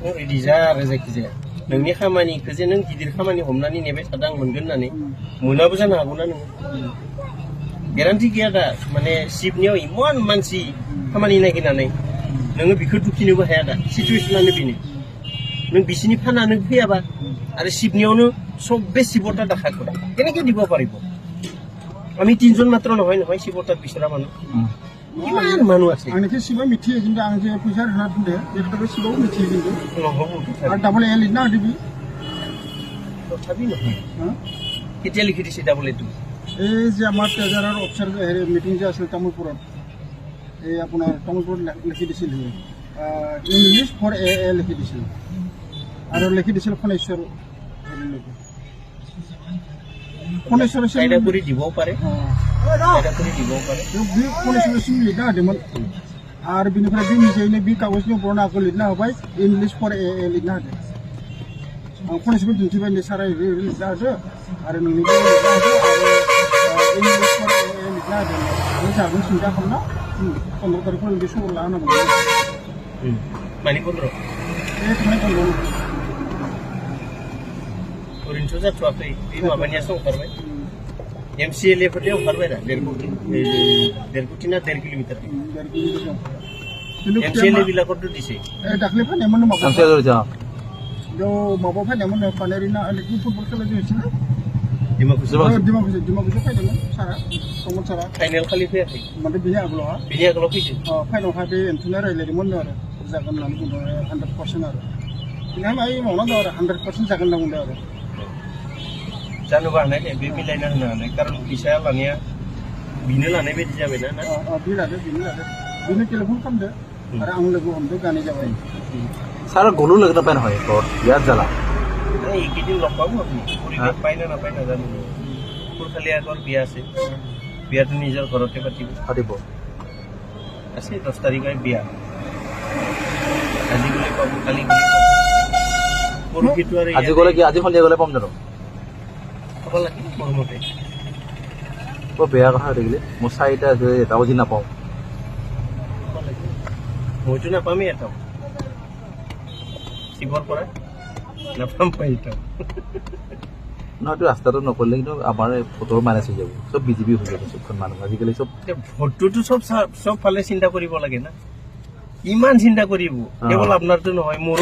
ready जा आरो जायखिजाया नोंनि खामानिखौ जे नों गिदिर खामानि हमनानै नेबाय थादों आं मोनगोन होननानै मोनाबो जानो हागौना नोङो गेरान्टि गैया दा माने सिपनियाव इमान मानसि खामानि नागिरनानै नोङो बेखौ दुखिनोबो हाया दा सिचुवेसनानो बेनो नों बिसिनि फानानो फैयाबा आरो सिपनियावनो सबबे सिबता দেখাকৈ কেনেকৈ দিব পাৰিব আমি তিনজন মাত্ৰ নহয় নহয় শিৱতাত বিচৰা মানুহ কিমান মানুহ আছে আনকি শিৱ মিঠিয়ে কিন্তু আন যে পইচাৰ হাত দে এইটো শিৱও মিঠিয়ে কিন্তু নহ'ব আৰু ডাবল এল না দিবি তথাপি নহয় কেতিয়া লিখি দিছে ডাবল এটো এই যে আমাৰ ট্ৰেজাৰৰ অফিচাৰ মিটিং যে আছিল তামুলপুৰত এই আপোনাৰ তামুলপুৰত লিখি দিছিল ইংলিছ ফৰ এ লিখি দিছিল আৰু লিখি দিছিল খনেশ্বৰ খনেশ্বৰ চাইডা কৰি দিবও পাৰে চাইডা কৰি দিবও পাৰে बे खनेश्वर लिरना होदोंमोन आरो बिनिफ्राय बे निजेनो बे कागजनि बरनाखौ लिरना होबाय इंलिश फर ए लिरना होदों आं खनेश्वर दिन्थिबाय सारा लिरना होदो आरो नोंनिबो लिरना होदो आरो इंलिश फर ए लिरना होदों आं जागोन सिन्था खालामना 15 तारिखआव बे सबर लानांगौ मानि 15 ए थांनाय 15 ओरैनोथ' जाथ'वाखै बे माबानियासो ओंखारबाय MCLA फोरते ओंखारबाय दा 1.5 कोटी ना 1.5 किलोमीटर MCLA बिलाकरथ' दिसे दाखलै फायनायमोन माबा MCLA जा जो माबा फायनायमोन पानेरिना इलेक्ट्रिक फुटबल खेला जोंसो दिमाकुसि फायदोंमोन सारा कमन सारा फाइनाल खालि फैयाखै माने बिनि आगोलाव फैदों फाइनालहा बे एन्थुना रायलायदोंमोन आरो जागोन होननानै बुंदों 100% आरो बिनिया माइ मावना दं आरो 100% जागोन होनना बुंदों आरो जानोबो हानाय दे बे मिलायना होनो हानाय कारन फैसा लानाया बिनो लानाय बायदि जाबायना ना बिनो लादो बिनो टेलिफन खालामदो आरो आं लोगो हमदो गानै जाबाय सारा गलु लगना पाइन হয় তোর ইয়াদ জ্বালা এই কিদিন লগ পাবো আপনি পরিবেশ পাইনা না পাইনা জানি পুরখালি আগৰ বিয়া আছে বিয়াটো নিজৰ ঘৰতে পাতিব আছে 10 তাৰিখে বিয়া আজি গলে পাবো কালি গলে পাবো পৰহিটো আৰু আজি গলে কি আজি সন্ধিয়া গলে পাম জানো খাব লাগে মৰমতে ও বেয়া কথা দেখিলে মই চাইটা এটা বুজি নাপাওঁ মইতো নাপামেই এটা শিৱৰ পৰা নাপাম পাইটা নয়তো ৰাস্তাটো নকৰিলে কিন্তু আমাৰ ফটোৰ মাইনাছ হৈ যাব চব বিজেপি হৈ যাব চবখন মানুহ আজিকালি চব ভোটটোতো চব ফালে চিন্তা কৰিব লাগে না ইমান চিন্তা কৰিব কেৱল আপোনাৰতো নহয় মোৰ